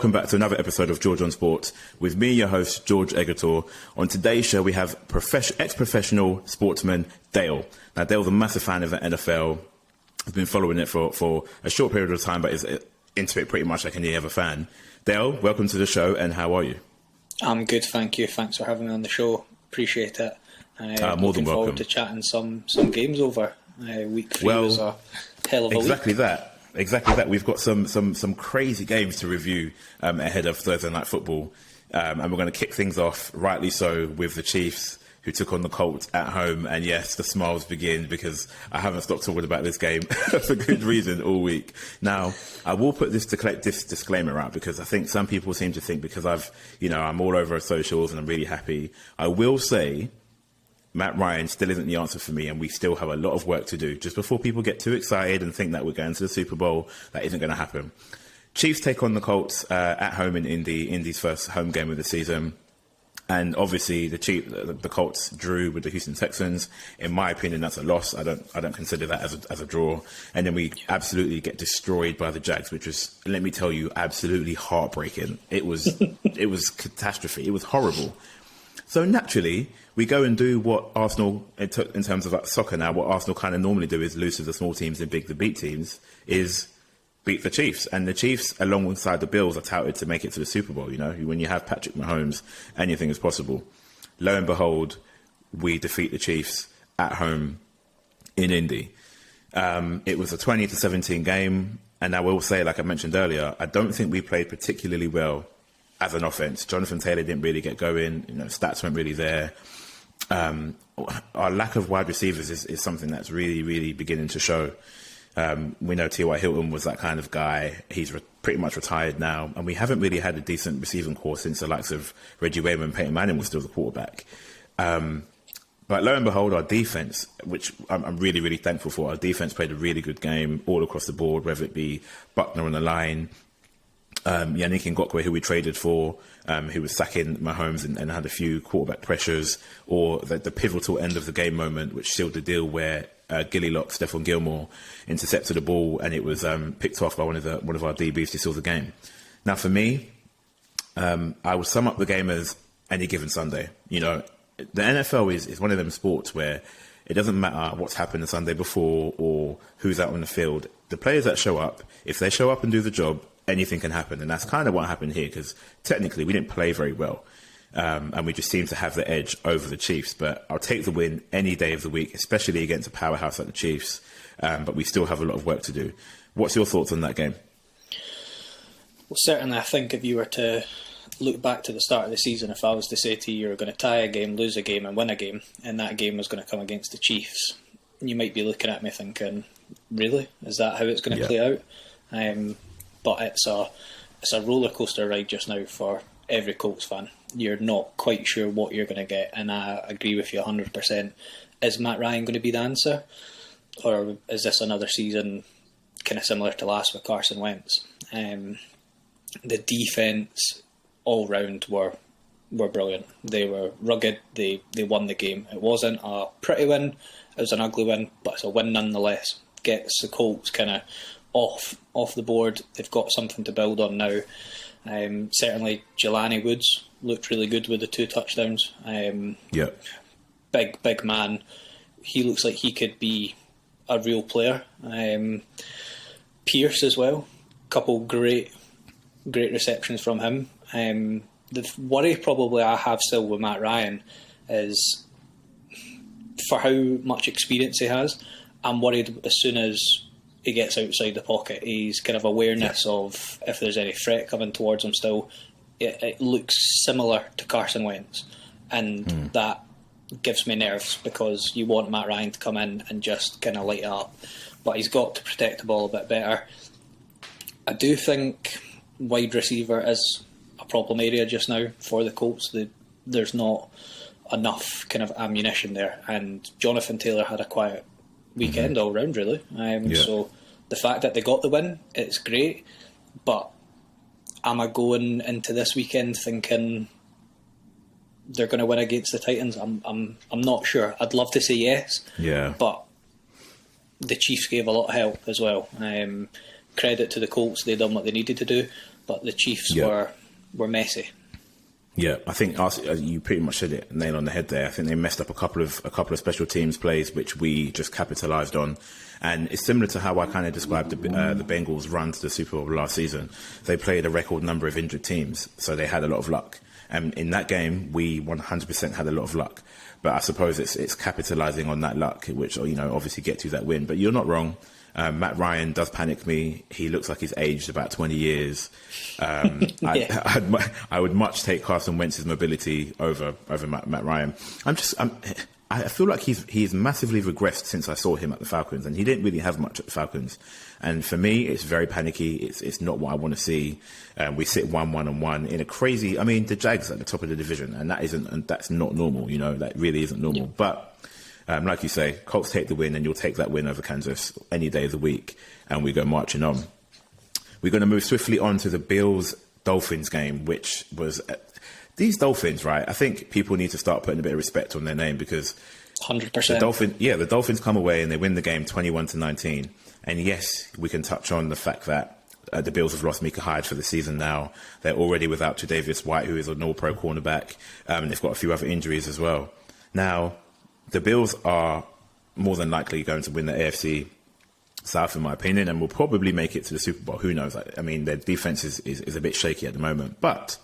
welcome back to another episode of George on Sports with me, your host, George Egertor. On today's show, we have ex-professional sportsman Dale. Now, Dale's a massive fan of the NFL. He's been following it for a short period of time, but is into it pretty much like any other fan. Dale, welcome to the show, and how are you? I'm good, thank you. Thanks for having me on the show. Appreciate it. More than welcome. Looking forward to chatting some games over. Week 3 was a hell of a exactly week. Exactly that. We've got some crazy games to review ahead of Thursday Night Football. And we're going to kick things off, rightly so, with the Chiefs, who took on the Colts at home. And yes, the smiles begin because I haven't stopped talking about this game for good reason all week. Now, I will put this disclaimer out because I think some people seem to think because I'm all over socials and I'm really happy. I will say Matt Ryan still isn't the answer for me, and we still have a lot of work to do. Just before people get too excited and think that we're going to the Super Bowl, that isn't going to happen. Chiefs take on the Colts at home in Indy, Indy's first home game of the season. And obviously the Colts drew with the Houston Texans. In my opinion, that's a loss. I don't consider that as a draw. And then we absolutely get destroyed by the Jags, which was, let me tell you, absolutely heartbreaking. It was catastrophe. It was horrible. So naturally, we go and do what Arsenal, in terms of soccer now, what Arsenal kind of normally do is lose to the small teams and the beat teams, is beat the Chiefs. And the Chiefs, alongside the Bills, are touted to make it to the Super Bowl. You know, when you have Patrick Mahomes, anything is possible. Lo and behold, we defeat the Chiefs at home in Indy. It was a 20-17 game. And I will say, like I mentioned earlier, I don't think we played particularly well as an offense. Jonathan Taylor didn't really get going. Stats weren't really there. Our lack of wide receivers is something that's really, really beginning to show. We know T.Y. Hilton was that kind of guy. He's pretty much retired now. And we haven't really had a decent receiving core since the likes of Reggie Wayman and Peyton Manning was still the quarterback. But lo and behold, our defense, which I'm really, really thankful for, our defense played a really good game all across the board, whether it be Buckner on the line, Yannick Ngakoue, who we traded for, who was sacking Mahomes and had a few quarterback pressures, or the pivotal end of the game moment, which sealed the deal where Gilly Lock, Stephon Gilmore, intercepted the ball and it was picked off by one of our DBs to seal the game. Now, for me, I would sum up the game as any given Sunday. You know, the NFL is one of them sports where it doesn't matter what's happened the Sunday before or who's out on the field. The players that show up, if they show up and do the job, anything can happen. And that's kind of what happened here, because technically we didn't play very well. And we just seem to have the edge over the Chiefs. But I'll take the win any day of the week, especially against a powerhouse like the Chiefs. But we still have a lot of work to do. What's your thoughts on that game? Well, certainly I think if you were to look back to the start of the season, if I was to say to you, you're going to tie a game, lose a game and win a game, and that game was going to come against the Chiefs, you might be looking at me thinking, really? Is that how it's going to play out? But it's a roller coaster ride just now for every Colts fan. You're not quite sure what you're going to get, and I agree with you 100%. Is Matt Ryan going to be the answer, or is this another season kind of similar to last with Carson Wentz? The defense all round were brilliant. They were rugged. They won the game. It wasn't a pretty win. It was an ugly win, but it's a win nonetheless. Gets the Colts kind of off the board. They've got something to build on now. Certainly Jelani Woods looked really good with the 2 touchdowns. Big man. He looks like he could be a real player. Pierce as well. Couple great receptions from him. The worry probably I have still with Matt Ryan is for how much experience he has. I'm worried as soon as he gets outside the pocket, he's kind of awareness of if there's any threat coming towards him still. It looks similar to Carson Wentz, and that gives me nerves because you want Matt Ryan to come in and just kind of light it up, but he's got to protect the ball a bit better. I do think wide receiver is a problem area just now for the Colts. There's not enough kind of ammunition there, and Jonathan Taylor had a quiet weekend all round, really. So the fact that they got the win, it's great, but am I going into this weekend thinking they're going to win against the Titans? I'm not sure. I'd love to say yes, but the Chiefs gave a lot of help as well. Credit to the Colts, they done what they needed to do, but the Chiefs Yeah. were messy. Yeah, I think you pretty much hit it nail on the head there. I think they messed up a couple of special teams plays which we just capitalised on, and it's similar to how I kind of described the Bengals' run to the Super Bowl last season. They played a record number of injured teams, so they had a lot of luck. And in that game, we 100% had a lot of luck. But I suppose it's capitalising on that luck, which obviously gets you that win. But you're not wrong. Matt Ryan does panic me. He looks like he's aged about 20 years. I would much take Carson Wentz's mobility over Matt Ryan. I feel like he's massively regressed since I saw him at the Falcons, and he didn't really have much at the Falcons. And for me, it's very panicky. It's not what I want to see. We sit 1-1-1 in a crazy. I mean, the Jags at the top of the division, and that's not normal. That really isn't normal. Yeah. But like you say, Colts take the win, and you'll take that win over Kansas any day of the week, and we go marching on. We're going to move swiftly on to the Bills-Dolphins game, which was these Dolphins, right? I think people need to start putting a bit of respect on their name, because 100%. The Dolphins come away and they win the game 21-19. And yes, we can touch on the fact that the Bills have lost Micah Hyde for the season now. They're already without Tre'Davious White, who is an all-pro cornerback, and they've got a few other injuries as well. Now, the Bills are more than likely going to win the AFC South, in my opinion, and will probably make it to the Super Bowl. Who knows? I mean, their defense is a bit shaky at the moment. But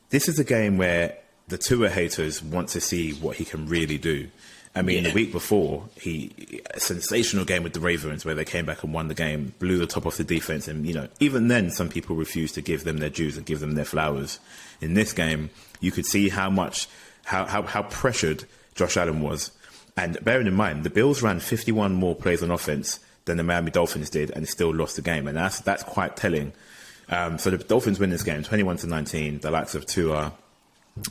this is a game where the Tua haters want to see what he can really do. I mean, the week before, a sensational game with the Ravens where they came back and won the game, blew the top off the defense. And, even then, some people refused to give them their dues and give them their flowers. In this game, you could see how pressured Josh Allen was. And bearing in mind, the Bills ran 51 more plays on offense than the Miami Dolphins did, and still lost the game. And that's quite telling. So the Dolphins win this game 21-19. The likes of Tua,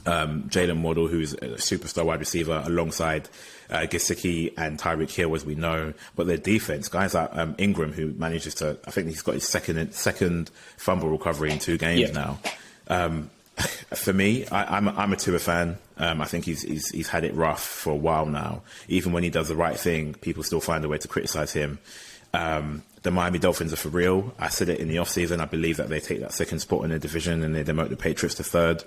Jalen Waddle, who's a superstar wide receiver, alongside Gesicki and Tyreek Hill, as we know. But their defense, guys like Ingram, who manages to, I think he's got his second fumble recovery in 2 games now. For me, I'm a Tua fan. I think he's had it rough for a while now. Even when he does the right thing, people still find a way to criticise him. The Miami Dolphins are for real. I said it in the offseason. I believe that they take that second spot in the division and they demote the Patriots to third.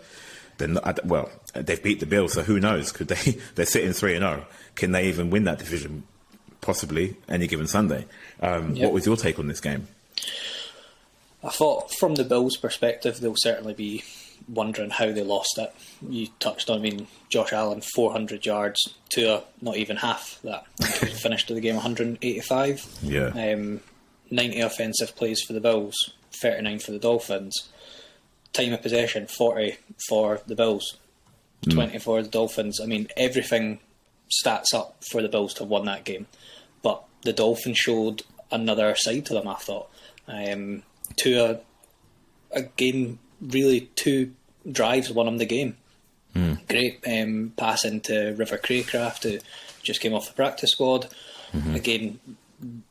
They've beat the Bills, so who knows? Could they? They're sitting 3-0. Can they even win that division? Possibly, any given Sunday. What was your take on this game? I thought, from the Bills' perspective, they'll certainly be wondering how they lost it. You touched on, Josh Allen, 400 yards, to not even half that. Finished the game 185. Yeah. 90 offensive plays for the Bills, 39 for the Dolphins. Time of possession, 40 for the Bills, 20 for the Dolphins. Everything stats up for the Bills to have won that game. But the Dolphins showed another side to them, I thought. To again, really 2 drives won them the game. Great pass into River Craycraft, who just came off the practice squad. Again,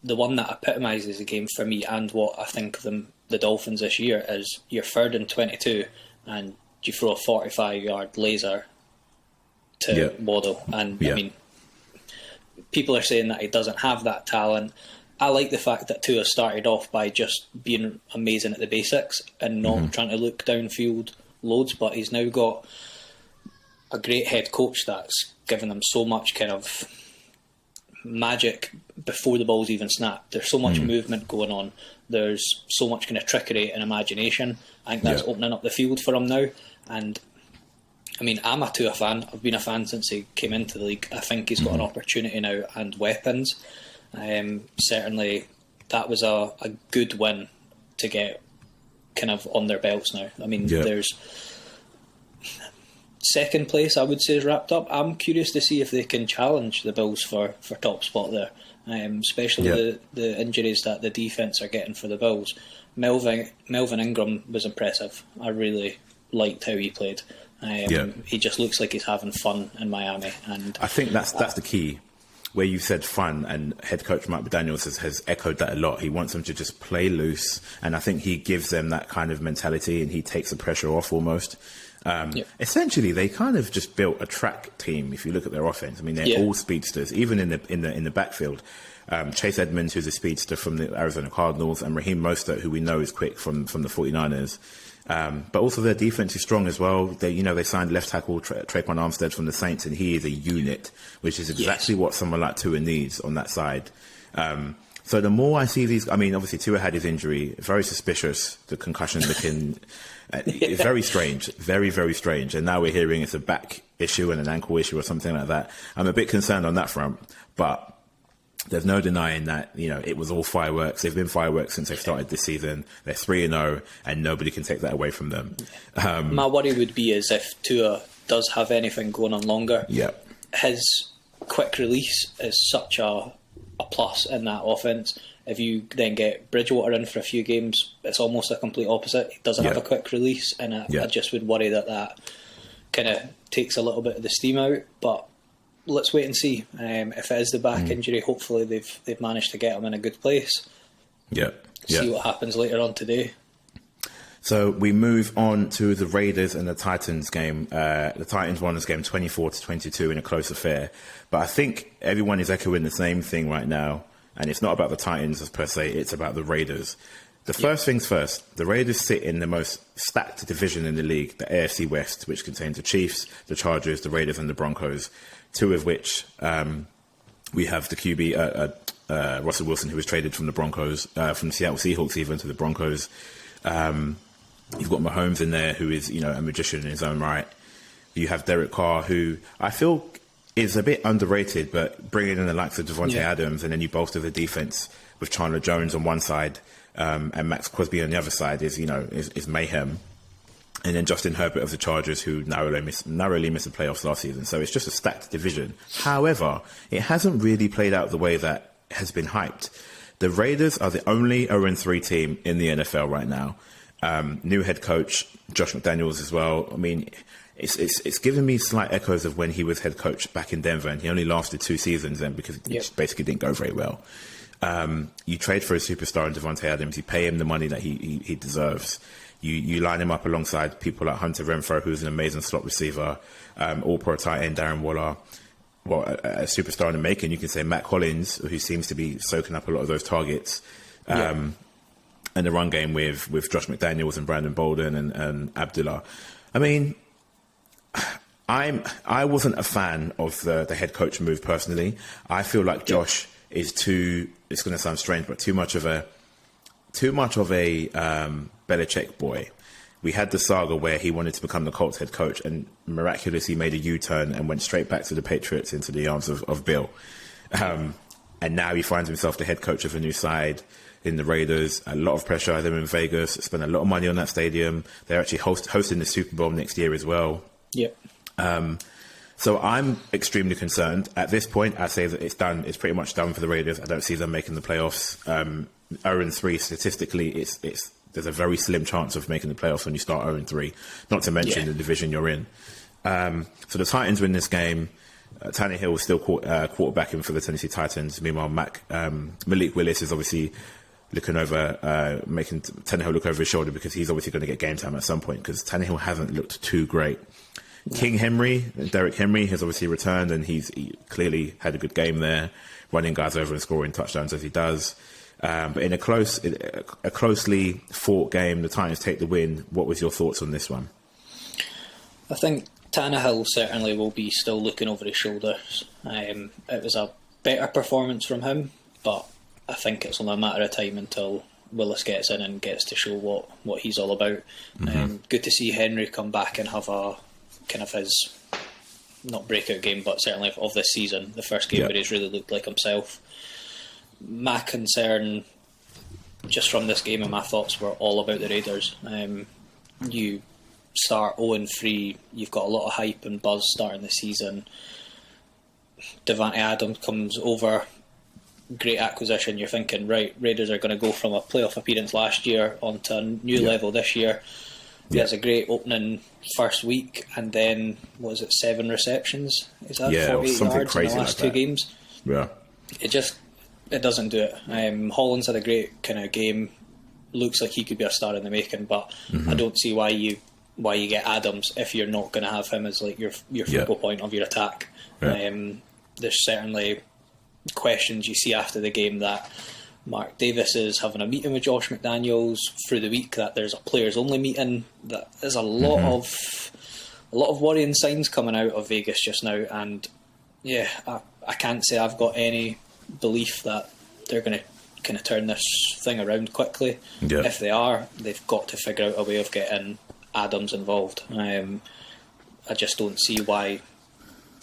the one that epitomises the game for me, and what I think of the Dolphins this year, is you're 3rd and 22 and you throw a 45-yard laser to Waddle. And people are saying that he doesn't have that talent. I like the fact that Tua started off by just being amazing at the basics and not trying to look downfield loads, but he's now got a great head coach that's given them so much kind of magic before the ball's even snapped. There's so much movement going on. There's so much kind of trickery and imagination. I think that's opening up the field for him now. And I'm a Tua fan. I've been a fan since he came into the league. I think he's got an opportunity now and weapons. Certainly that was a good win to get kind of on their belts now. There's second place, I would say, is wrapped up. I'm curious to see if they can challenge the Bills for top spot there, especially the injuries that the defence are getting for the Bills. Melvin Ingram was impressive. I really liked how he played. He just looks like he's having fun in Miami, and I think that's the key. Where you said fun, and head coach Mike McDaniels has echoed that a lot. He wants them to just play loose, and I think he gives them that kind of mentality, and he takes the pressure off almost. Essentially, they kind of just built a track team. If you look at their offense, I mean, they're all speedsters, even in the backfield. Chase Edmonds, who's a speedster from the Arizona Cardinals, and Raheem Mostert, who we know is quick from the 49ers. But also their defense is strong as well. They signed left tackle Traquan Armstead from the Saints, and he is a unit, which is exactly what someone like Tua needs on that side. So the more I see these, I mean, obviously Tua had his injury, very suspicious, the concussion looking, it's very strange, very, very strange. And now we're hearing it's a back issue and an ankle issue or something like that. I'm a bit concerned on that front, but there's no denying that, it was all fireworks. They've been fireworks since they started this season. They're 3-0, and nobody can take that away from them. My worry would be is if Tua does have anything going on longer, his quick release is such a plus in that offense. If you then get Bridgewater in for a few games, it's almost a complete opposite. He doesn't have a quick release, and I just would worry that kind of takes a little bit of the steam out. But let's wait and see. If it is the back injury, hopefully they've managed to get him in a good place. See what happens later on today. So we move on to the Raiders and the Titans game. The Titans won this game 24-22 in a close affair. But I think everyone is echoing the same thing right now. And it's not about the Titans as per se, it's about the Raiders. The first things first, the Raiders sit in the most stacked division in the league, the AFC West, which contains the Chiefs, the Chargers, the Raiders and the Broncos, two of which we have the QB, Russell Wilson, who was traded from the Broncos, from the Seattle Seahawks even to the Broncos. You've got Mahomes in there, who is, a magician in his own right. You have Derek Carr, who I feel is a bit underrated, but bringing in the likes of Devontae Adams, and then you bolster the defense with Chandler Jones on one side and Max Crosby on the other side is mayhem. And then Justin Herbert of the Chargers, who narrowly missed the playoffs last season. So it's just a stacked division. However, it hasn't really played out the way that has been hyped. The Raiders are the only 0-3 team in the NFL right now. New head coach, Josh McDaniels as well. I mean, it's given me slight echoes of when he was head coach back in Denver, and he only lasted 2 seasons then because it just basically didn't go very well. You trade for a superstar in Devontae Adams, you pay him the money that he deserves. You line him up alongside people like Hunter Renfrow, who's an amazing slot receiver, all-pro tight end Darren Waller, a superstar in the making. You can say Matt Collins, who seems to be soaking up a lot of those targets. And the run game with Josh McDaniels and Brandon Bolden and Abdullah. I mean, I wasn't a fan of the head coach move personally. I feel like Josh is too. It's going to sound strange, but too much of a Belichick boy. We had the saga where he wanted to become the Colts head coach and miraculously made a U-turn and went straight back to the Patriots into the arms of Bill. And now he finds himself the head coach of a new side in the Raiders. A lot of pressure. They're in Vegas. Spent a lot of money on that stadium. They're actually hosting the Super Bowl next year as well. So I'm extremely concerned. At this point, I say that it's done. It's pretty much done for the Raiders. I don't see them making the playoffs. 0-3 statistically, there's a very slim chance of making the playoffs when you start 0-3. Not to mention the division you're in. So the Titans win this game. Tannehill was still quarterbacking for the Tennessee Titans. Meanwhile, Malik Willis is obviously looking over, making Tannehill look over his shoulder because he's obviously going to get game time at some point because Tannehill hasn't looked too great. Derrick Henry has obviously returned and he clearly had a good game there, running guys over and scoring touchdowns as he does. But in a closely fought game, the Titans take the win. What was your thoughts on this one? I think Tannehill certainly will be still looking over his shoulders. It was a better performance from him, but I think it's only a matter of time until Willis gets in and gets to show what he's all about. Good to see Henry come back and have a kind of his, not breakout game, but certainly of this season, the first game where he's really looked like himself. My concern just from this game and my thoughts were all about the Raiders. You start 0-3, you've got a lot of hype and buzz starting the season. Devontae Adams comes over, great acquisition. You're thinking, right, Raiders are going to go from a playoff appearance last year onto a new level this year. He has a great opening first week, and then, 7 receptions? Is that 48 yards in the last 2 games? Yeah. It doesn't do it. Holland's had a great kind of game. Looks like he could be a star in the making, but I don't see why you why you get Adams if you're not going to have him as like your focal point of your attack. Yeah. There's certainly questions you see after the game that Mark Davis is having a meeting with Josh McDaniels through the week, that there's a players only meeting, that there's a lot of worrying signs coming out of Vegas just now, and yeah, I can't say I've got any belief that they're going to kind of turn this thing around quickly. Yeah. If they are, they've got to figure out a way of getting Adams involved. I just don't see why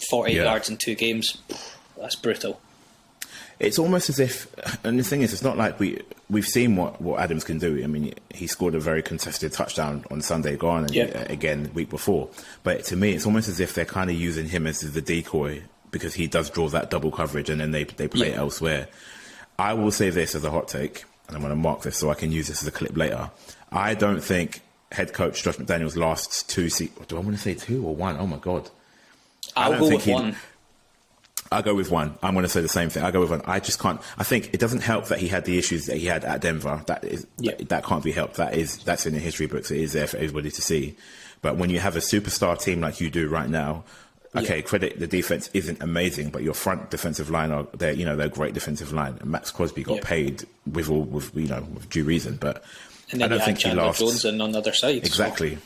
48 yards in 2 games, that's brutal. It's almost as if, and the thing is, it's not like we've seen what Adams can do. I mean, he scored a very contested touchdown on Sunday gone, and again the week before. But to me, it's almost as if they're kind of using him as the decoy, because he does draw that double coverage, and then they play it elsewhere. I will say this as a hot take, and I'm going to mark this so I can use this as a clip later. I don't think head coach Josh McDaniels' last 2 seasons. Do I want to say 2 or 1? Oh my God! I'll go with 1. I'll go with 1. I'm going to say the same thing. I'll go with 1. I just can't. I think it doesn't help that he had the issues that he had at Denver. That can't be helped. That's in the history books. It is there for everybody to see. But when you have a superstar team like you do right now, okay, credit the defense isn't amazing, but your front defensive line they're a great defensive line. And Max Crosby got paid with due reason, but and then I don't think he lasts. Jones on the other side. Exactly,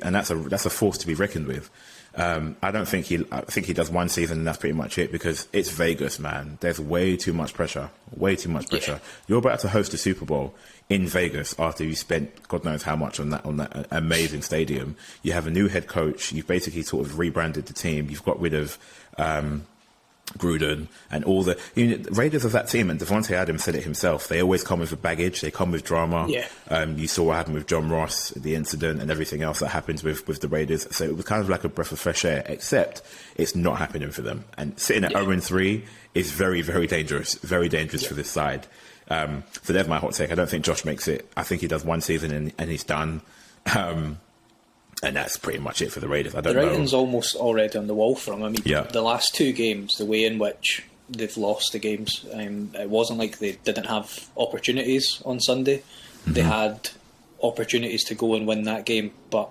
and that's a force to be reckoned with. I think he does 1 season and that's pretty much it, because it's Vegas, man. There's way too much pressure. Yeah. You're about to host a Super Bowl in Vegas after you spent God knows how much on that amazing stadium. You have a new head coach. You've basically sort of rebranded the team. You've got rid of Gruden and all the Raiders of that team, and Devontae Adams said it himself. They always come with a baggage. They come with drama. Yeah. You saw what happened with John Ross, the incident, and everything else that happens with the Raiders. So it was kind of like a breath of fresh air, except it's not happening for them. And sitting at 0-3 is very, very dangerous. Very dangerous for this side. So there's my hot take. I don't think Josh makes it. I think he does 1 season and he's done. And that's pretty much it for the Raiders. The writing's almost already on the wall for them. I mean, the last 2 games, the way in which they've lost the games, it wasn't like they didn't have opportunities on Sunday. Mm-hmm. They had opportunities to go and win that game, but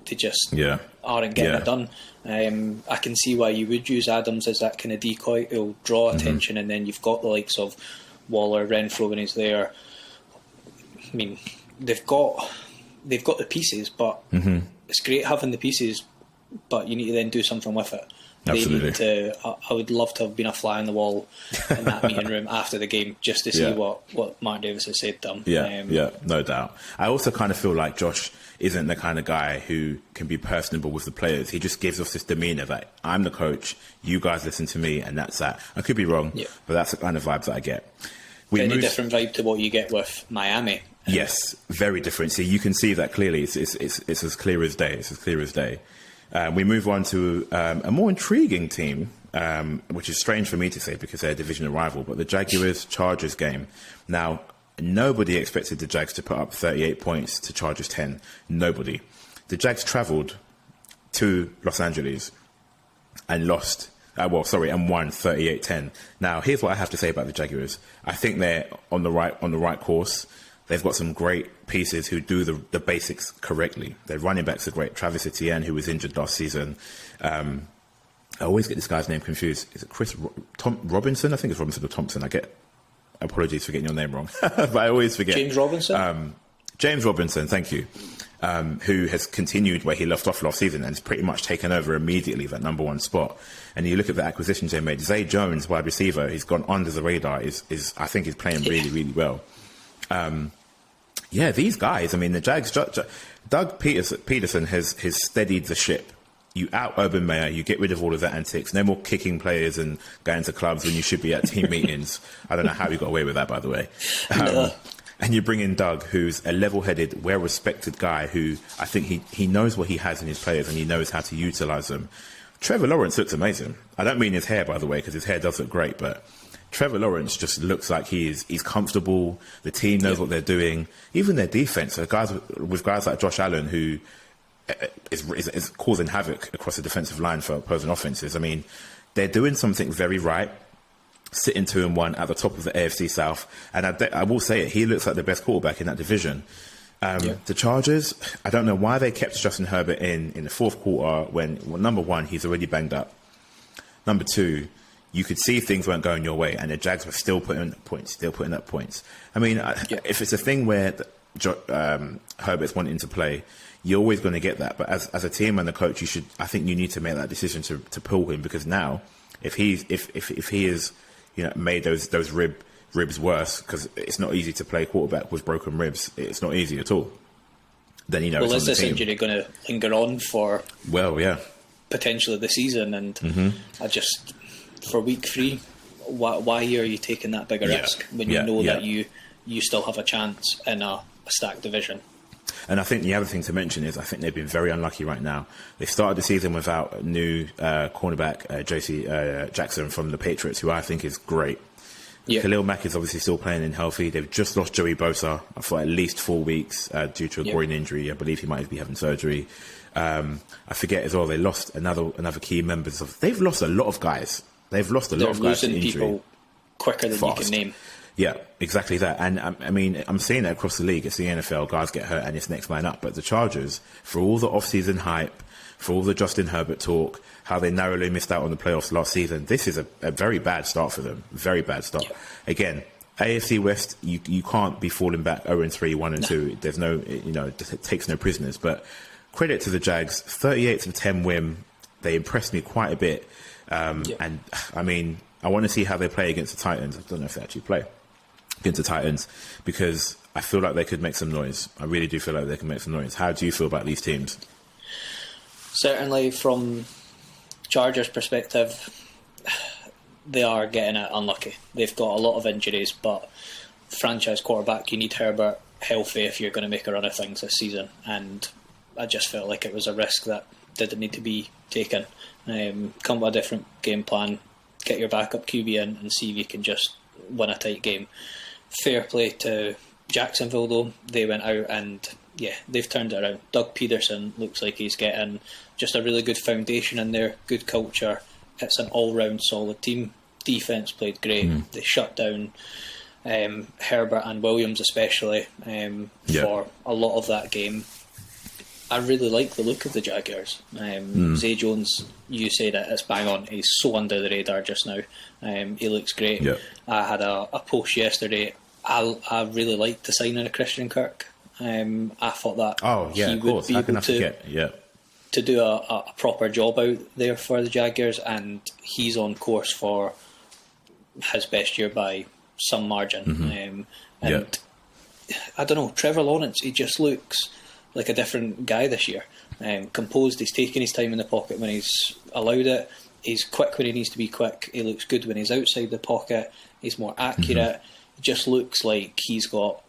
they just aren't getting it done. I can see why you would use Adams as that kind of decoy. He'll draw attention, and then you've got the likes of Waller, Renfro when he's there. I mean, they've got the pieces, but it's great having the pieces, but you need to then do something with it. Absolutely. I would love to have been a fly on the wall in that meeting room after the game, just to see what Mark Davis has said to him. No doubt. I also kind of feel like Josh isn't the kind of guy who can be personable with the players. He just gives us this demeanour that I'm the coach, you guys listen to me, and that's that. I could be wrong, but that's the kind of vibes that I get. Very different vibe to what you get with Miami. Yes, very different. See, you can see that clearly. It's as clear as day. We move on to a more intriguing team, which is strange for me to say because they're a divisional rival, but the Jaguars-Chargers game. Now, nobody expected the Jags to put up 38 points to Chargers 10. Nobody. The Jags travelled to Los Angeles and lost. And won 38-10. Now, here's what I have to say about the Jaguars. I think they're on the right course. They've got some great pieces who do the basics correctly. Their running backs are great. Travis Etienne, who was injured last season. I always get this guy's name confused. Is it Robinson? I think it's Robinson or Thompson. Apologies for getting your name wrong. But I always forget. James Robinson? James Robinson, thank you. Who has continued where he left off last season and has pretty much taken over immediately that number 1 spot. And you look at the acquisitions they made. Zay Jones, wide receiver, he's gone under the radar. I think he's playing really, really well. These guys. I mean, the Jags. Doug Pederson has steadied the ship. You out Urban Meyer, you get rid of all of the antics. No more kicking players and going to clubs when you should be at team meetings. I don't know how he got away with that, by the way. And you bring in Doug, who's a level-headed, well-respected guy who I think he knows what he has in his players and he knows how to utilise them. Trevor Lawrence looks amazing. I don't mean his hair, by the way, because his hair does look great, but Trevor Lawrence just looks like he's comfortable. The team knows what they're doing. Even their defense, guys like Josh Allen, who is causing havoc across the defensive line for opposing offenses. I mean, they're doing something very right. Sitting 2-1 at the top of the AFC South, and I will say it. He looks like the best quarterback in that division. The Chargers, I don't know why they kept Justin Herbert in the fourth quarter when, well, number one, he's already banged up. Number two, you could see things weren't going your way, and the Jags were still putting up points. I mean, if it's a thing where Herbert's wanting to play, you're always going to get that. But as a team and a coach, I think you need to make that decision to pull him, because now, if he is, made those ribs worse, because it's not easy to play quarterback with broken ribs. It's not easy at all. Then well, is this injury going to linger on for? Well, yeah, potentially the season, and I just, for week 3, why are you taking that bigger risk when you know that you still have a chance in a stacked division? And I think the other thing to mention is I think they've been very unlucky right now. They started the season without a new cornerback, J.C. Jackson from the Patriots, who I think is great. Yeah. Khalil Mack is obviously still playing in healthy. They've just lost Joey Bosa for at least 4 weeks due to a groin injury. I believe he might be having surgery. I forget as well, they lost another key members of. They've lost a lot of guys. They're losing people quicker than you can name. Yeah, exactly that. And I mean, I'm seeing that across the league. It's the NFL. Guys get hurt and it's next man up. But the Chargers, for all the off-season hype, for all the Justin Herbert talk, how they narrowly missed out on the playoffs last season, this is a very bad start for them. Very bad start. Yeah. Again, AFC West, you can't be falling back 0-3, 1-2. There's no, it takes no prisoners. But credit to the Jags, 38-10 win. They impressed me quite a bit. And I mean, I want to see how they play against the Titans. I don't know if they actually play against the Titans, because I feel like they could make some noise. I really do feel like they can make some noise. How do you feel about these teams? Certainly from Chargers' perspective, they are getting it unlucky. They've got a lot of injuries, but franchise quarterback, you need Herbert healthy if you're going to make a run of things this season. And I just felt like it was a risk that didn't need to be taken. Come with a different game plan, get your backup QB in and see if you can just win a tight game. Fair play to Jacksonville though, they went out and they've turned it around. Doug Pederson looks like he's getting just a really good foundation in there, good culture. It's an all-round solid team. Defense played great. They shut down Herbert and Williams especially for a lot of that game. I really like the look of the Jaguars. Zay Jones, you said it, it's bang on. He's so under the radar just now. He looks great. Yep. I had a post yesterday. I really liked the signing of Christian Kirk. I thought that he would be able to do a proper job out there for the Jaguars, and he's on course for his best year by some margin. And I don't know, Trevor Lawrence, he just looks like a different guy this year. Composed, he's taking his time in the pocket when he's allowed it. He's quick when he needs to be quick. He looks good when he's outside the pocket. He's more accurate. It just looks like he's got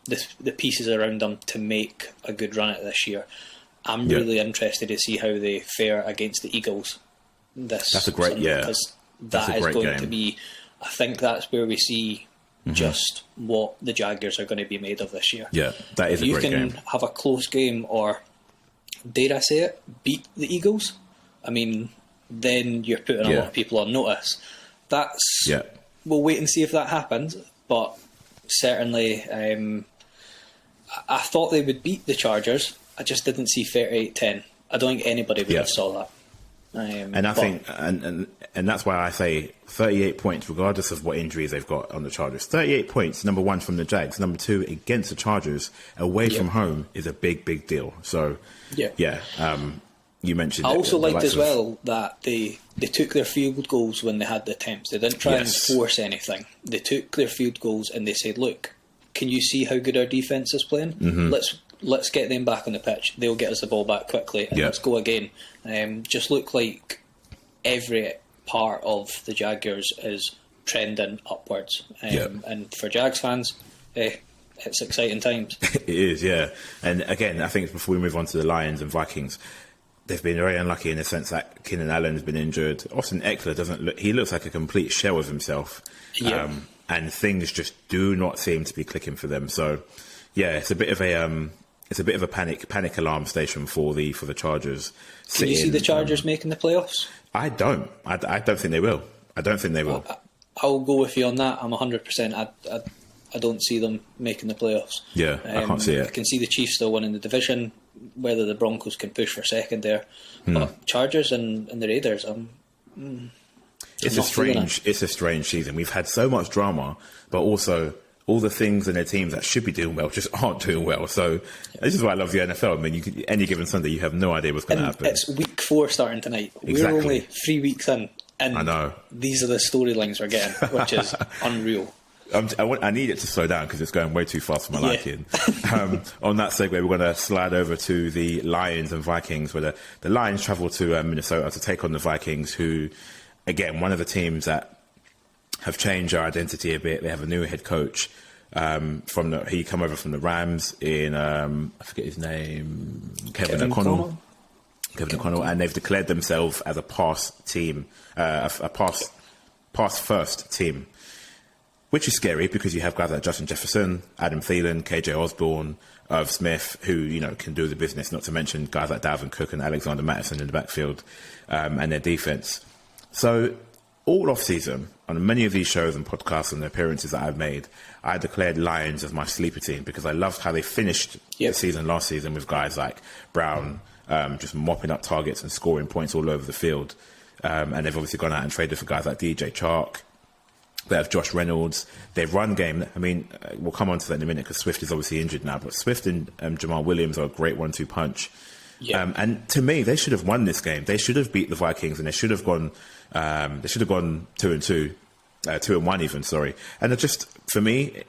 the pieces around him to make a good run at this year. I'm really interested to see how they fare against the Eagles That's a great, Sunday, because that is going to be, I think that's where we see just what the Jaguars are going to be made of this year. Yeah, that is a great game. If you can have a close game, or dare I say it, beat the Eagles, I mean, then you're putting a lot of people on notice. We'll wait and see if that happens, but certainly I thought they would beat the Chargers. I just didn't see 38-10. I don't think anybody would have saw that. And I think, and that's why I say 38 points, regardless of what injuries they've got on the Chargers. 38 points, number one from the Jags, number two against the Chargers, away from home is a big, big deal. So, you mentioned. I also liked as well that they took their field goals when they had the attempts. They didn't try and force anything. They took their field goals and they said, "Look, can you see how good our defense is playing? Let's get them back on the pitch. They'll get us the ball back quickly, and let's go again." Just look like every part of the Jaguars is trending upwards. And for Jags fans, it's exciting times. It is, yeah. And again, I think before we move on to the Lions and Vikings, they've been very unlucky in the sense that Keenan Allen's been injured. Austin Eckler he looks like a complete shell of himself. And things just do not seem to be clicking for them. So, it's a bit of a panic alarm station for the Chargers. Can you see the Chargers making the playoffs? I don't. I don't think they will. I don't think they will. I'll go with you on that. I'm 100%. I don't see them making the playoffs. Yeah, I can't see it. I can see the Chiefs still winning the division, whether the Broncos can push for second there. But Chargers and the Raiders, it's a strange season. We've had so much drama, but also all the things in their teams that should be doing well just aren't doing well. So this is why I love the NFL. I mean, any given Sunday, you have no idea what's going to happen. It's week 4 starting tonight. Exactly. We're only 3 weeks in, and I know. These are the storylines we're getting, which is unreal. I need it to slow down because it's going way too fast for my liking. On that segue, we're going to slide over to the Lions and Vikings, where the Lions travel to Minnesota to take on the Vikings, who, again, one of the teams that have changed their identity a bit. They have a new head coach. He come over from the Rams in I forget his name, Kevin O'Connell, and they've declared themselves as a pass team, a pass first team. Which is scary because you have guys like Justin Jefferson, Adam Thielen, KJ Osborne, Irv Smith, who can do the business. Not to mention guys like Dalvin Cook and Alexander Mattison in the backfield, and their defense. So all off season, on many of these shows and podcasts and the appearances that I've made, I declared Lions as my sleeper team because I loved how they finished the season last season with guys like Brown just mopping up targets and scoring points all over the field. And they've obviously gone out and traded for guys like DJ Chark. They have Josh Reynolds. Their run game, I mean, we'll come on to that in a minute because Swift is obviously injured now, but Swift and Jamal Williams are a great 1-2 punch. Yeah. And to me, they should have won this game. They should have beat the Vikings, and they should have gone 2-2, 2-1 even, sorry. And just, for me,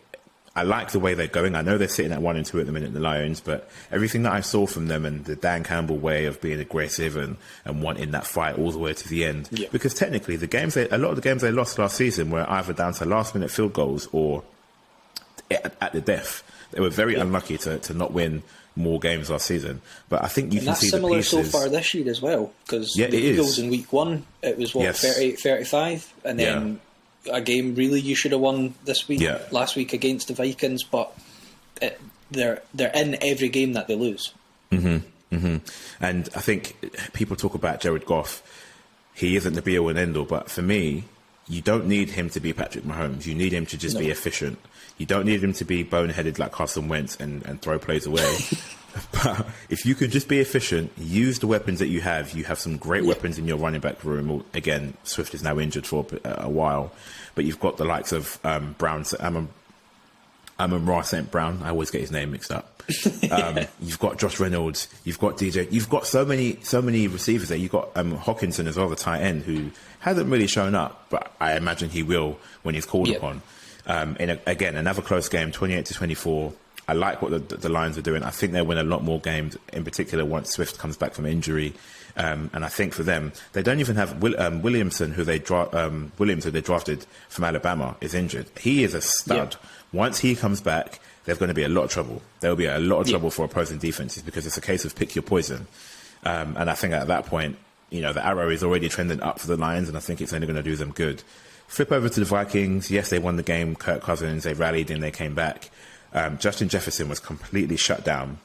I like the way they're going. I know they're sitting at 1-2 at the minute, the Lions, but everything that I saw from them and the Dan Campbell way of being aggressive and wanting that fight all the way to the end. Yeah. Because technically, a lot of the games they lost last season were either down to last-minute field goals or at the death. They were very unlucky to not win more games last season. But I think you can see the pieces. That's similar so far this year as well, because the Eagles in week 1, it was 38-35, and then a game really you should have won this week, last week against the Vikings, but they're in every game that they lose. Mm-hmm. Mm-hmm. And I think people talk about Jared Goff. He isn't the be-all and end-all, but for me, you don't need him to be Patrick Mahomes. You need him to just be efficient. You don't need him to be boneheaded like Carson Wentz and throw plays away. But if you can just be efficient, use the weapons that you have some great weapons in your running back room. Again, Swift is now injured for a while, but you've got the likes of Brown, Amon-Ra St. Brown. I always get his name mixed up. You've got Josh Reynolds. You've got DJ. You've got so many receivers there. You've got Hawkinson as well, the tight end, who hasn't really shown up, but I imagine he will when he's called upon. Again, another close game, 28-24. I like what the Lions are doing. I think they'll win a lot more games, in particular once Swift comes back from injury. And I think for them, they don't even have Williamson, who they drafted from Alabama, is injured. He is a stud. Yeah. Once he comes back, there's going to be a lot of trouble. There will be a lot of trouble for opposing defenses because it's a case of pick your poison. And I think at that point, the arrow is already trending up for the Lions, and I think it's only going to do them good. Flip over to the Vikings. Yes, they won the game. Kirk Cousins, they rallied and they came back. Justin Jefferson was completely shut down.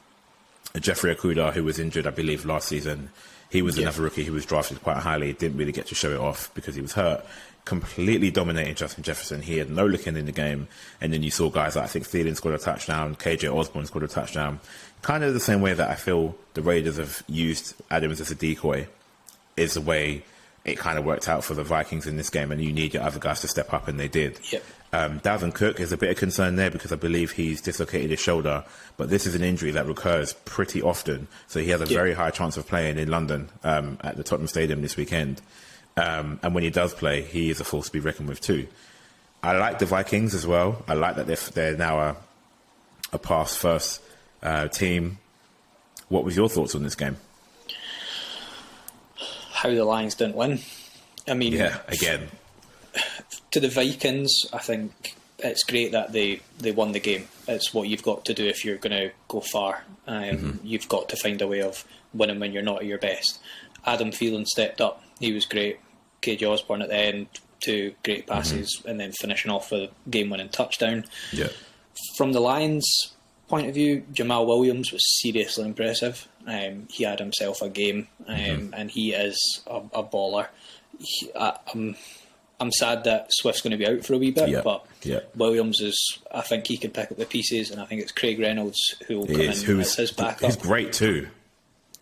Jeffrey Okudah, who was injured, I believe, last season, he was another rookie who was drafted quite highly, didn't really get to show it off because he was hurt. Completely dominated Justin Jefferson. He had no looking in the game. And then you saw guys like, I think Thielen scored a touchdown, KJ Osborne scored a touchdown. Kind of the same way that I feel the Raiders have used Adams as a decoy is the way it kind of worked out for the Vikings in this game, and you need your other guys to step up, and they did. Yep. Dalvin Cook is a bit of concern there because I believe he's dislocated his shoulder, but this is an injury that recurs pretty often, so he has a very high chance of playing in London at the Tottenham Stadium this weekend. And when he does play, he is a force to be reckoned with too. I like the Vikings as well. I like that they're now a pass-first team. What was your thoughts on this game? How the Lions didn't win. I mean, again, to the Vikings, I think it's great that they won the game. It's what you've got to do if you're going to go far. You've got to find a way of winning when you're not at your best. Adam Thielen stepped up. He was great. KJ Osborne at the end, 2 great passes, and then finishing off with a game-winning touchdown. Yeah. From the Lions' point of view, Jamal Williams was seriously impressive. He had himself a game, and he is a baller. I'm I'm sad that Swift's going to be out for a wee bit, Yeah. but Yeah. Williams I think he can pick up the pieces, and I think it's Craig Reynolds who will come in as his backup. He's great too.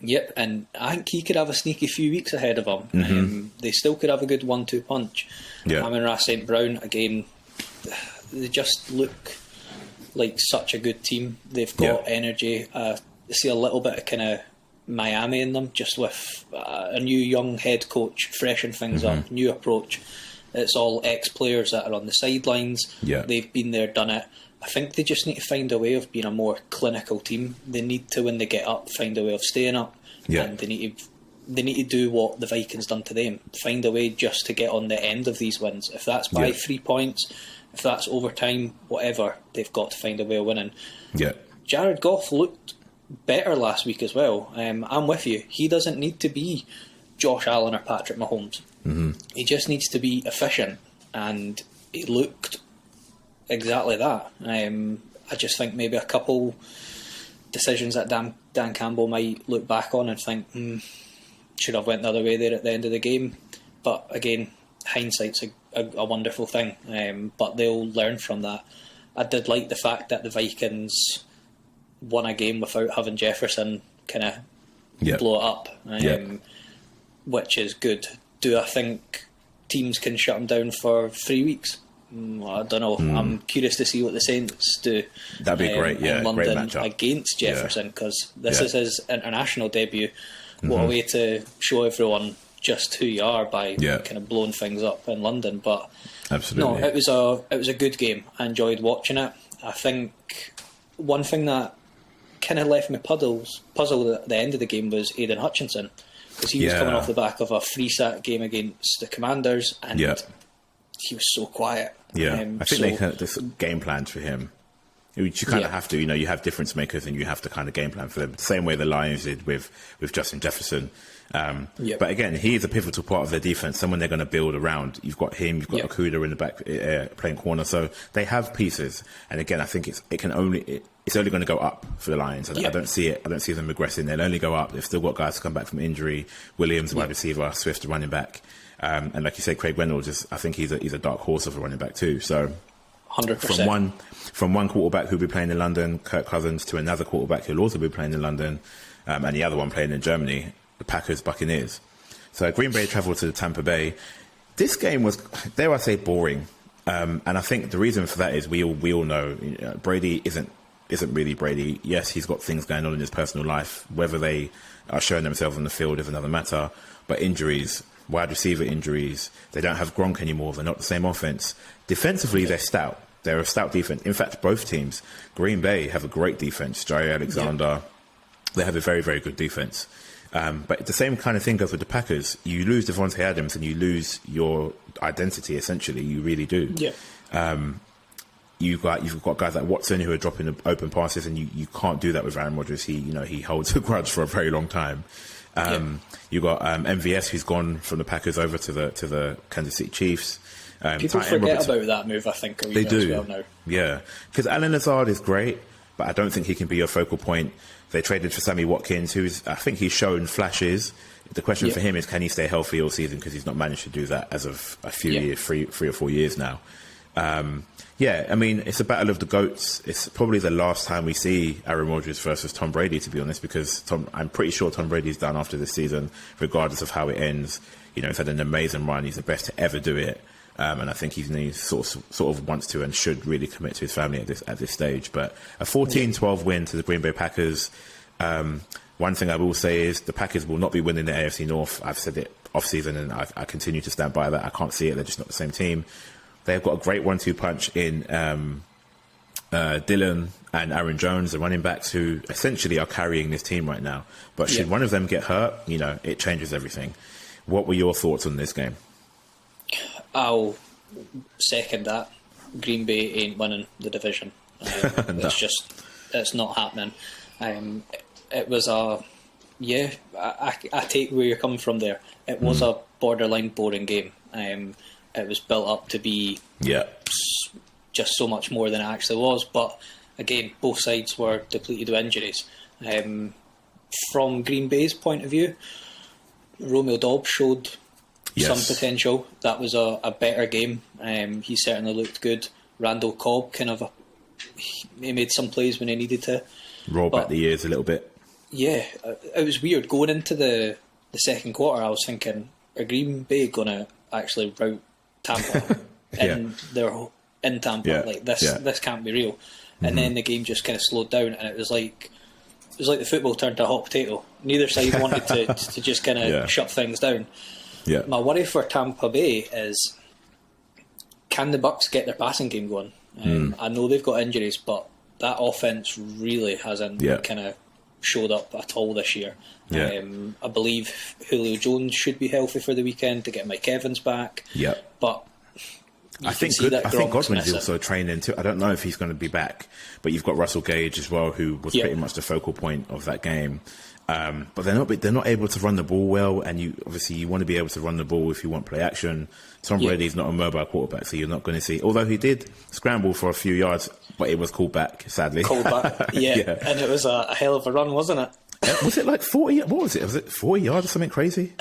Yep, and I think he could have a sneaky few weeks ahead of him. They still could have a good 1-2 punch. Yeah. Amon-Ra St. Brown, again, they just look like such a good team. They've got energy. I see a little bit of kind of Miami in them, just with a new young head coach, freshen things up, new approach. It's all ex-players that are on the sidelines. Yeah. They've been there, done it. I think they just need to find a way of being a more clinical team. They need to, when they get up, find a way of staying up. Yeah. And they need to do what the Vikings done to them. Find a way just to get on the end of these wins. If that's by 3 points, if that's overtime, whatever, they've got to find a way of winning. Yeah. Jared Goff looked better last week as well. I'm with you. He doesn't need to be Josh Allen or Patrick Mahomes. He just needs to be efficient, and he looked exactly that. I just think maybe a couple decisions that Dan Campbell might look back on and think, should have went the other way there at the end of the game. But again, hindsight's a wonderful thing, but they'll learn from that. I did like the fact that the Vikings won a game without having Jefferson kind of blow it up, which is good. Do I think teams can shut him down for 3 weeks? I don't know. I'm curious to see what the Saints do. That'd be great, in London great matchup against Jefferson, because this is his international debut. What a way to show everyone just who you are by kind of blowing things up in London. But absolutely, no, it was a good game. I enjoyed watching it. I think one thing that kind of left me puzzled at the end of the game was Aidan Hutchinson, because he was coming off the back of a 3-sack game against the Commanders, and he was so quiet. I think they had this game plan for him. You kind of have to, you have difference makers, and you have to kind of game plan for them. The same way the Lions did with Justin Jefferson. But again, he is a pivotal part of their defense, someone they're going to build around. You've got him, you've got Okuda in the back playing corner, so they have pieces. And again, I think it's only going to go up for the Lions. I don't see them regressing. They'll only go up. They've still got guys to come back from injury. Williams, wide receiver, Swift, running back, and like you said, Craig Reynolds. I think he's a dark horse of a running back too. So 100%. From one quarterback who'll be playing in London, Kirk Cousins, to another quarterback who'll also be playing in London, and the other one playing in Germany, the Packers Buccaneers. So Green Bay travelled to Tampa Bay. This game was, dare I say, boring, and I think the reason for that is we all know, Brady isn't really Brady. Yes, he's got things going on in his personal life. Whether they are showing themselves on the field is another matter. But injuries, wide receiver injuries, they don't have Gronk anymore. They're not the same offense. Defensively, they're stout. They're a stout defense. In fact, both teams, Green Bay have a great defense. Jair Alexander, they have a very, very good defense. But the same kind of thing goes with the Packers. You lose Devontae Adams and you lose your identity, essentially. You really do. You've got guys like Watson who are dropping open passes, and you can't do that with Aaron Rodgers. He holds a grudge for a very long time. You've got MVS, who's gone from the Packers over to the Kansas City Chiefs. People forget about that move, I think. They do. As well now. Yeah, because Alan Lazard is great, but I don't think he can be your focal point. They traded for Sammy Watkins, I think he's shown flashes. The question for him is, can he stay healthy all season? Because he's not managed to do that as of a few years, 3 or 4 years now. I mean, it's a battle of the GOATs. It's probably the last time we see Aaron Rodgers versus Tom Brady, to be honest, because I'm pretty sure Tom Brady's done after this season, regardless of how it ends. He's had an amazing run. He's the best to ever do it. And I think he sort of wants to and should really commit to his family at this stage. But a 14-12 win to the Green Bay Packers. One thing I will say is the Packers will not be winning the AFC North. I've said it off-season, and I continue to stand by that. I can't see it. They're just not the same team. They've got a great 1-2 punch in Dylan and Aaron Jones, the running backs, who essentially are carrying this team right now. But should one of them get hurt, it changes everything. What were your thoughts on this game? I'll second that. Green Bay ain't winning the division. It's not happening. It was I take where you're coming from there. It was a borderline boring game. It was built up to be just so much more than it actually was. But again, both sides were depleted with injuries. From Green Bay's point of view, Romeo Dobbs showed some potential. That was a better game. He certainly looked good. Randall Cobb he made some plays when he needed to. Roll back the years a little bit. Yeah, it was weird. Going into the second quarter, I was thinking, are Green Bay going to actually rout Tampa in Tampa? Like this can't be real. And then the game just kind of slowed down, and it was like the football turned to a hot potato. Neither side wanted to just kind of shut things down. Yeah. My worry for Tampa Bay is, can the Bucks get their passing game going? I know they've got injuries, but that offense really hasn't kind of showed up at all this year. Yeah. I believe Julio Jones should be healthy for the weekend to get Mike Evans back. Yeah. But I think Godwin's also training too. I don't know if he's going to be back, but you've got Russell Gage as well, who was pretty much the focal point of that game. But they're not able to run the ball well, and you want to be able to run the ball if you want play action. Tom Brady's not a mobile quarterback, so you're not going to see. Although he did scramble for a few yards, but it was called back, sadly. Called back, yeah. And it was a hell of a run, wasn't it? Was it like 40? What was it? Was it 40 yards or something crazy?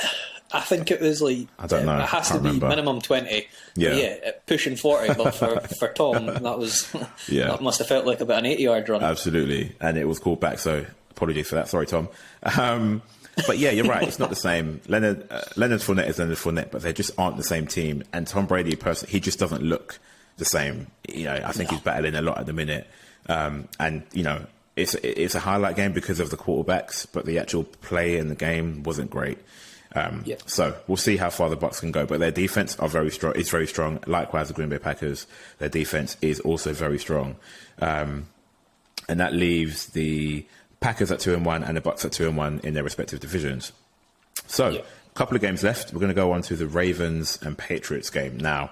I think it was like, I don't know. It has to be minimum 20. Yeah, pushing 40. But for Tom, that must have felt like about an 80-yard run. Absolutely, and it was called back. So apologies for that. Sorry, Tom. But yeah, you're right. It's not the same. Leonard Fournette is Leonard Fournette, but they just aren't the same team. And Tom Brady, he just doesn't look the same. I think he's battling a lot at the minute. And it's a highlight game because of the quarterbacks, but the actual play in the game wasn't great. So we'll see how far the Bucs can go. But their defense is very strong. Likewise, the Green Bay Packers, their defense is also very strong. And that leaves the Packers at 2-1 and the Bucs at 2-1 in their respective divisions. So, a couple of games left. We're going to go on to the Ravens and Patriots game. Now,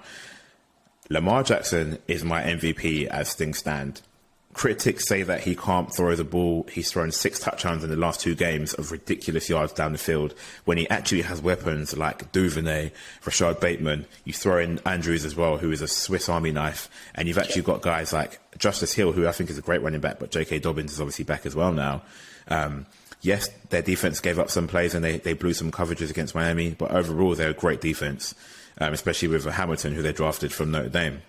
Lamar Jackson is my MVP as things stand. Critics say that he can't throw the ball. He's thrown 6 touchdowns in the last 2 games of ridiculous yards down the field when he actually has weapons like Duvernay, Rashad Bateman. You throw in Andrews as well, who is a Swiss Army knife. And you've actually got guys like Justice Hill, who I think is a great running back, but J.K. Dobbins is obviously back as well now. Yes, their defense gave up some plays and they blew some coverages against Miami, but overall they're a great defense, especially with Hamilton, who they drafted from Notre Dame.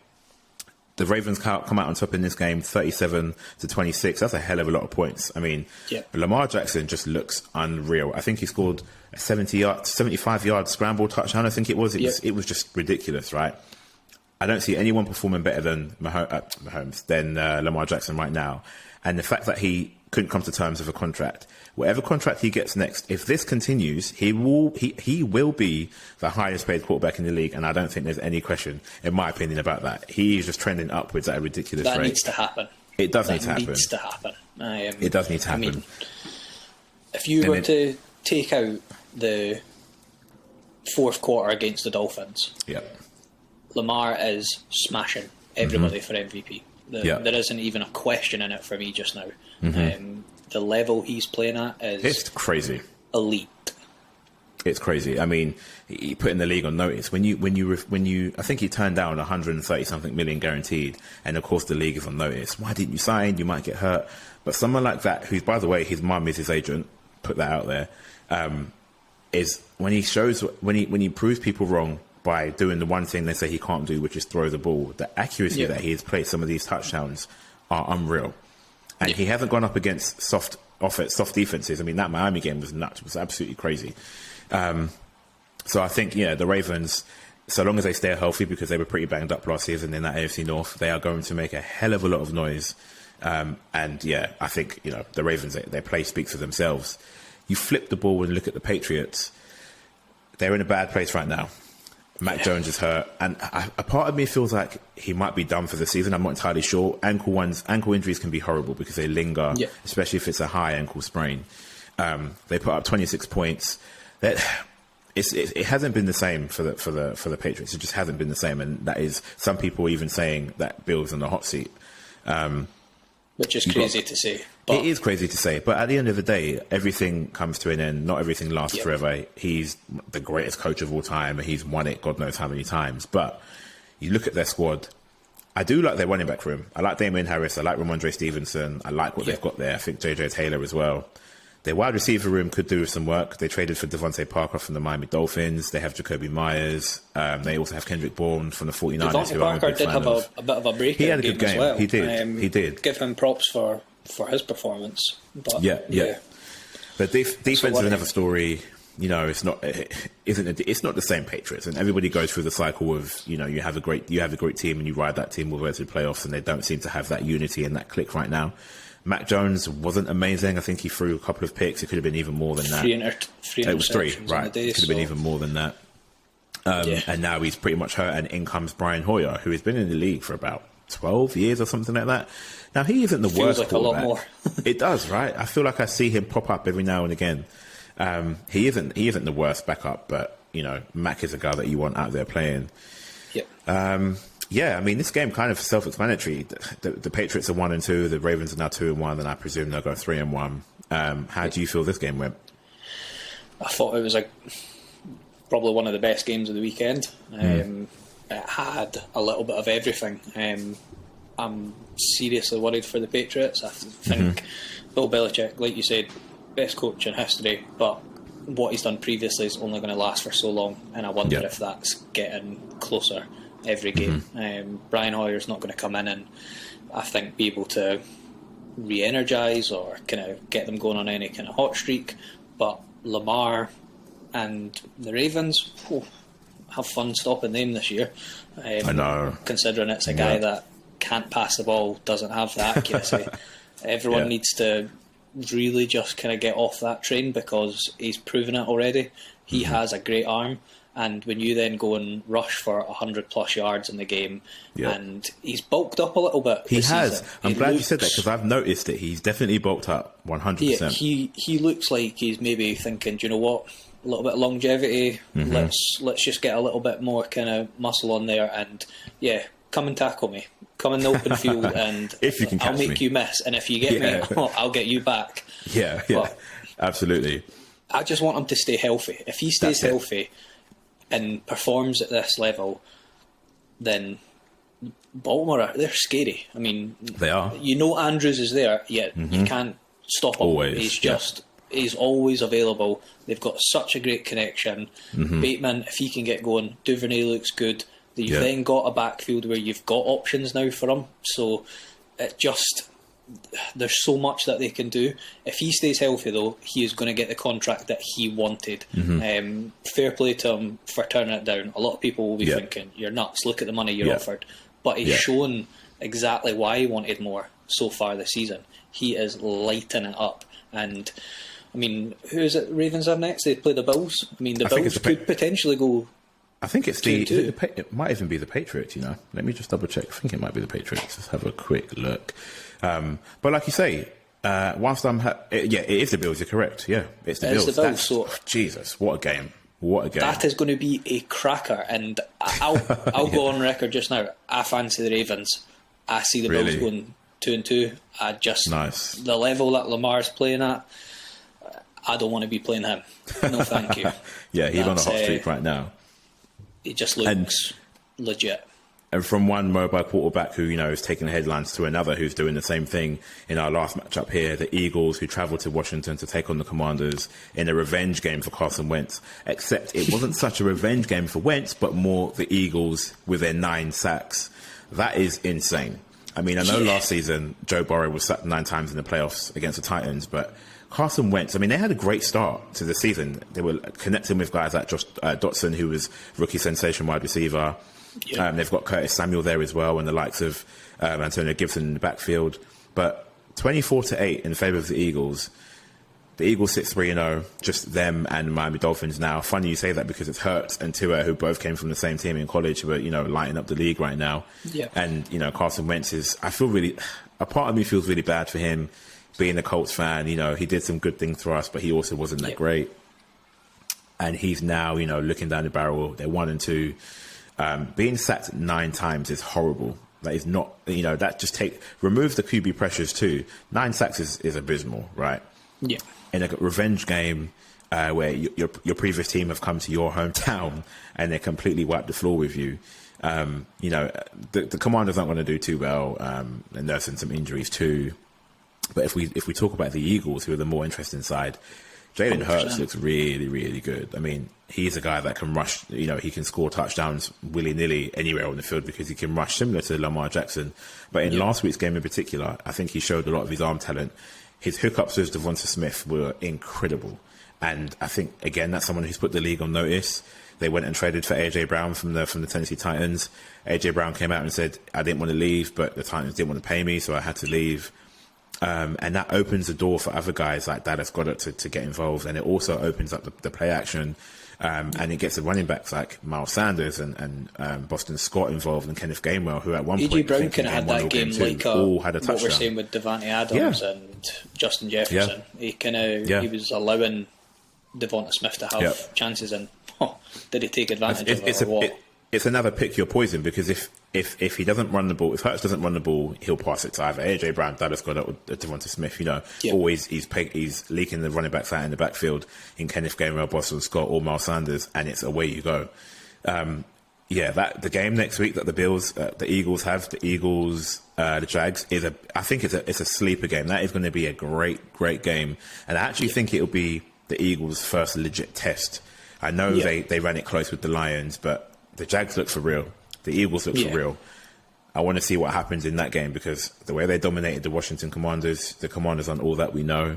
The Ravens come out on top in this game, 37-26. That's a hell of a lot of points. I mean, Lamar Jackson just looks unreal. I think he scored a 75-yard scramble touchdown. I think it was. It was just ridiculous, right? I don't see anyone performing better than Mahomes than Lamar Jackson right now. And the fact that he couldn't come to terms with a contract. Whatever contract he gets next, if this continues, he will be the highest paid quarterback in the league, and I don't think there's any question, in my opinion, about that. He is just trending upwards at a ridiculous rate. That needs to happen. It does need to happen. It needs to happen. It does need to happen. I mean, if you were to take out the fourth quarter against the Dolphins, Lamar is smashing everybody for MVP. There isn't even a question in it for me just now. The level he's playing at is it's crazy, elite. It's crazy. I mean, he put in the league on notice when you. I think he turned down 130 something million guaranteed, and of course the league is on notice. Why didn't you sign? You might get hurt. But someone like that, who's by the way, his mum is his agent. Put that out there. Is when he proves people wrong by doing the one thing they say he can't do, which is throw the ball. The accuracy that he has played some of these touchdowns are unreal. And he hasn't gone up against soft defenses. I mean, that Miami game was nuts. It was absolutely crazy. So I think, the Ravens, so long as they stay healthy, because they were pretty banged up last season in that AFC North, they are going to make a hell of a lot of noise. I think, the Ravens, their play speaks for themselves. You flip the ball and look at the Patriots. They're in a bad place right now. Mac Jones is hurt, and a part of me feels like he might be done for the season. I'm not entirely sure. Ankle injuries can be horrible because they linger, especially if it's a high ankle sprain. They put up 26 points. It hasn't been the same for the Patriots. It just hasn't been the same, and that is some people even saying that Bill's in the hot seat. Which is crazy to say. It is crazy to say, but at the end of the day, everything comes to an end. Not everything lasts forever. He's the greatest coach of all time. He's won it God knows how many times. But you look at their squad. I do like their running back room. I like Damian Harris. I like Ramondre Stevenson. I like what they've got there. I think J.J. Taylor as well. Their wide receiver room could do with some work. They traded for Devontae Parker from the Miami Dolphins. They have Jacoby Myers. They also have Kendrick Bourne from the 49ers. Devontae Parker did have a bit of a breakout He had a game good game. as well. He did. He did. Give him props for his performance. But, yeah. But defense is another story. You know, it's not the same Patriots, and everybody goes through the cycle of, you know, you have a great team and you ride that team all the way to the playoffs, and they don't seem to have that unity and that click right now. Mac Jones wasn't amazing. I think he threw a couple of picks. It could have been even more than that. It was three, right? It could have been even more than that. And now he's pretty much hurt, and in comes Brian Hoyer, who has been in the league for about 12 years or something like that. Now, he isn't the worst like quarterback. A lot more. It does, right? I feel like I see him pop up every now and again. He isn't the worst backup, but, you know, Mac is a guy that you want out there playing. Yeah, I mean, this game kind of self-explanatory. The Patriots are 1-2, the Ravens are now 2-1, and I presume they'll go 3-1. How do you feel this game went? I thought it was probably one of the best games of the weekend. It had a little bit of everything. I'm seriously worried for the Patriots. I think Bill Belichick, like you said, best coach in history, but what he's done previously is only going to last for so long, and I wonder if that's getting closer every game. Brian Hoyer's not going to come in and, I think, be able to re-energise or kind of get them going on any kind of hot streak, but Lamar and the Ravens, have fun stopping them this year. I know. Considering it's a guy that can't pass the ball, doesn't have the accuracy. Everyone needs to really just kind of get off that train, because he's proven it already. He has a great arm, and when you then go and rush for 100+ yards in the game, and he's bulked up a little bit. He has. I'm glad you said that, because I've noticed it. He's definitely bulked up 100%. Yeah, he looks like he's maybe thinking, do you know what? A little bit of longevity. Let's just get a little bit more kind of muscle on there, and come and tackle me. Come in the open field, and if you can catch I'll make you miss. And if you get me, I'll get you back. But absolutely. I just want him to stay healthy. If he stays healthy and performs at this level, then Baltimore, they're scary. I mean, they are. You know, Andrews is there, yet you can't stop him. Always. He's always available. They've got such a great connection. Bateman, if he can get going, Duvernay looks good. You've then got a backfield where you've got options now for him. So there's so much that they can do. If he stays healthy, though, he is going to get the contract that he wanted. Fair play to him for turning it down. A lot of people will be thinking, you're nuts, look at the money you're offered. But he's shown exactly why he wanted more so far this season. He is lighting it up. And, I mean, who is it Ravens are next? They play the Bills. I mean, the Bills could potentially go... I think it's it might even be the Patriots, you know. Let me just double check. I think it might be the Patriots. Let's have a quick look. But like you say, whilst it is the Bills, you're correct. Yeah, it's the Bills. The Bills. So, Jesus, what a game. What a game. That is going to be a cracker. And I'll go on record just now. I fancy the Ravens. I see the Bills going 2-2. The level that Lamar's playing at, I don't want to be playing him. No, thank you. He's on a hot streak right now. It just looks legit. And from one mobile quarterback who, you know, is taking the headlines to another who's doing the same thing in our last matchup here, the Eagles, who travelled to Washington to take on the Commanders in a revenge game for Carson Wentz. Except it wasn't such a revenge game for Wentz, but more the Eagles with their 9 sacks. That is insane. I mean, I know last season Joe Burrow was sacked 9 times in the playoffs against the Titans, but Carson Wentz, I mean, they had a great start to the season. They were connecting with guys like Josh Dotson, who was rookie sensation wide receiver. They've got Curtis Samuel there as well, and the likes of Antonio Gibson in the backfield. But 24-8 in favour of the Eagles. The Eagles sit 3-0, just them and Miami Dolphins now. Funny you say that, because it's Hurts and Tua, who both came from the same team in college, who are, you know, lighting up the league right now. And, you know, Carson Wentz a part of me feels really bad for him. Being a Colts fan, you know, he did some good things for us, but he also wasn't that great. And he's now, you know, looking down the barrel. They're 1-2. Being sacked 9 times is horrible. That is not, you know, remove the QB pressures too. 9 sacks is abysmal, right? Yeah. In a revenge game where your previous team have come to your hometown and they completely wiped the floor with you. You know, the Commanders aren't going to do too well. And nursing some injuries too. But if we talk about the Eagles, who are the more interesting side, Jalen Hurts looks really, really good. I mean, he's a guy that can rush. He can score touchdowns willy-nilly anywhere on the field because he can rush, similar to Lamar Jackson. But in last week's game in particular, I think he showed a lot of his arm talent. His hookups with Devonta Smith were incredible. And I think, again, that's someone who's put the league on notice. They went and traded for A.J. Brown from the Tennessee Titans. A.J. Brown came out and said, I didn't want to leave, but the Titans didn't want to pay me, so I had to leave. And that opens the door for other guys like Dallas Goedert to get involved. And it also opens up the play action. And it gets the running backs like Miles Sanders and Boston Scott involved, and Kenneth Gainwell, who at one point, A.J. Brown kind of had that game like all had a touchdown. What we're saying with Devontae Adams and Justin Jefferson. He he was allowing Devonta Smith to have chances, and did he take advantage of it or what? It's another pick your poison, because if he doesn't run the ball, if Hurts doesn't run the ball, he'll pass it to either A.J. Brown, Dallas Goedert, or Devonta Smith. Always he's leaking the running backs out in the backfield in Kenneth Gainwell, Boston Scott, or Miles Sanders, and it's away you go. The game next week that the Eagles have, the Jags, I think it's a sleeper game. That is going to be a great game, and I actually think it'll be the Eagles' first legit test. I know they ran it close with the Lions, but the Jags look for real. The Eagles look for real. I want to see what happens in that game, because the way they dominated the Washington Commanders, the Commanders aren't all that we know,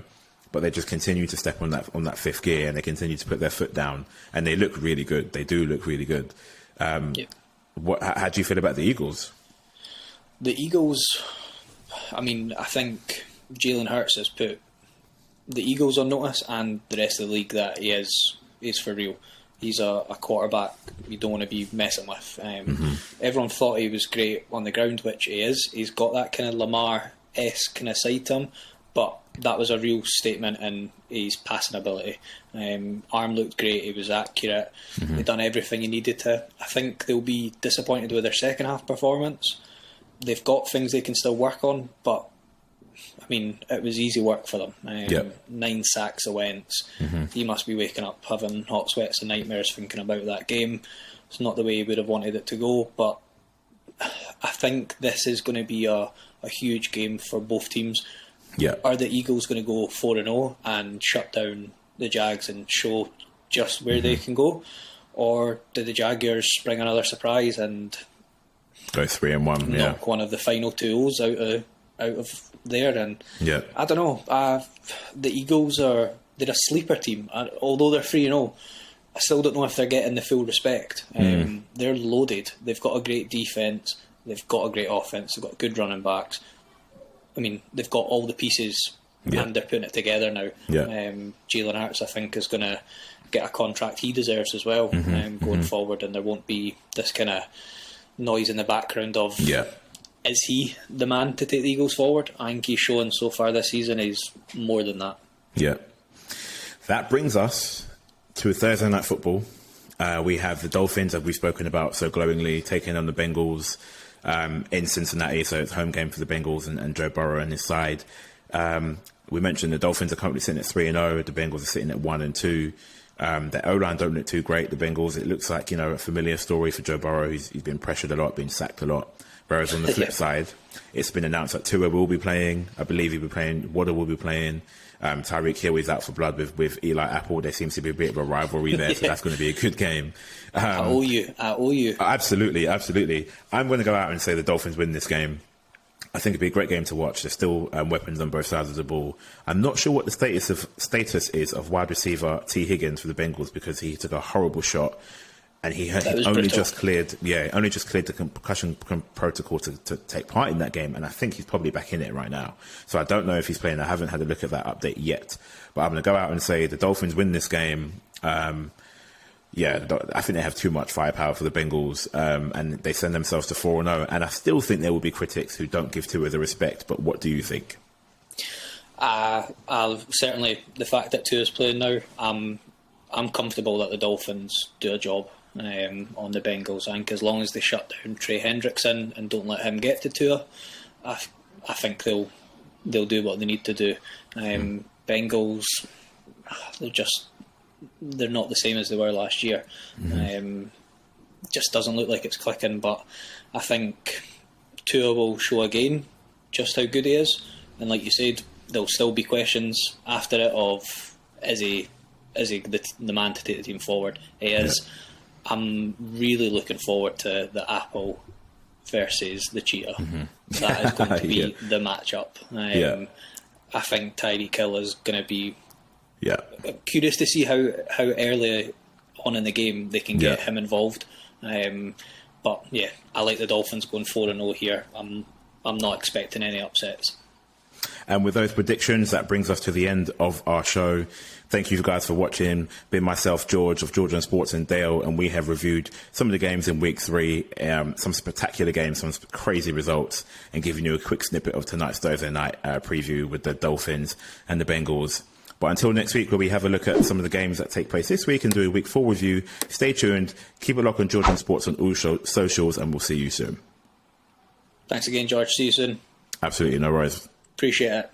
but they just continue to step on that fifth gear, and they continue to put their foot down, and they look really good. They do look really good. How do you feel about the Eagles? The Eagles, I mean, I think Jalen Hurts has put the Eagles on notice, and the rest of the league, that he is for real. He's a quarterback you don't want to be messing with. Everyone thought he was great on the ground, which he is. He's got that kind of Lamar-esque kind of side to him, but that was a real statement in his passing ability. Arm looked great, he was accurate, he'd done everything he needed to. I think they'll be disappointed with their second half performance. They've got things they can still work on, but I mean, it was easy work for them. 9 sacks a Wentz. He must be waking up having hot sweats and nightmares thinking about that game. It's not the way he would have wanted it to go, but I think this is going to be a huge game for both teams. Are the Eagles going to go 4-0 and shut down the Jags and show just where they can go? Or do the Jaguars bring another surprise and go 3-1? Knock one of the final 2-0s out of there? And I don't know. The Eagles they're a sleeper team. Although they're 3-0, I still don't know if they're getting the full respect. They're loaded. They've got a great defence. They've got a great offence. They've got good running backs. I mean, they've got all the pieces, and they're putting it together now. Jalen Hurts, I think, is going to get a contract he deserves as well going forward, and there won't be this kind of noise in the background of is he the man to take the Eagles forward? I think he's shown so far this season he's more than that. That brings us to Thursday Night Football. We have the Dolphins, as we've spoken about so glowingly, taking on the Bengals in Cincinnati. So it's a home game for the Bengals and Joe Burrow and his side. We mentioned the Dolphins are currently sitting at 3-0. The Bengals are sitting at 1-2. The O-line don't look too great. The Bengals, it looks like, a familiar story for Joe Burrow. He's been pressured a lot, been sacked a lot. Whereas on the flip side, it's been announced that Tua will be playing. I believe he'll be playing. Waddle will be playing. Tyreek Hill is out for blood with Eli Apple. There seems to be a bit of a rivalry there, so that's going to be a good game. I owe you. Absolutely. I'm going to go out and say the Dolphins win this game. I think it'd be a great game to watch. There's still weapons on both sides of the ball. I'm not sure what the status is of wide receiver T. Higgins for the Bengals, because he took a horrible shot. And he only just cleared the concussion protocol to take part in that game, and I think he's probably back in it right now. So I don't know if he's playing. I haven't had a look at that update yet, but I'm going to go out and say the Dolphins win this game. I think they have too much firepower for the Bengals, and they send themselves to 4-0. And I still think there will be critics who don't give Tua the respect. But what do you think? Certainly the fact that Tua's playing now, I'm comfortable that the Dolphins do a job on the Bengals. I think as long as they shut down Trey Hendrickson and don't let him get to Tua, I think they'll do what they need to do. Bengals, they're not the same as they were last year. Just doesn't look like it's clicking, but I think Tua will show again just how good he is. And like you said, there'll still be questions after it of is he the man to take the team forward? He is. Yeah. I'm really looking forward to the Apple versus the Cheetah. That is going to be the matchup. I think Tyreek Hill is going to be curious to see how early on in the game they can get him involved. But yeah, I like the Dolphins going 4-0 here. I'm not expecting any upsets. And with those predictions, that brings us to the end of our show. Thank you guys for watching. Been myself, George of Georgeonsports, and Dale, and we have reviewed some of the games in week 3, some spectacular games, some crazy results, and giving you a quick snippet of tonight's Thursday night preview with the Dolphins and the Bengals. But until next week, where we have a look at some of the games that take place this week and do a week 4 review, stay tuned, keep it locked on Georgeonsports on all socials, and we'll see you soon. Thanks again, George. See you soon. Absolutely, no worries. Appreciate it.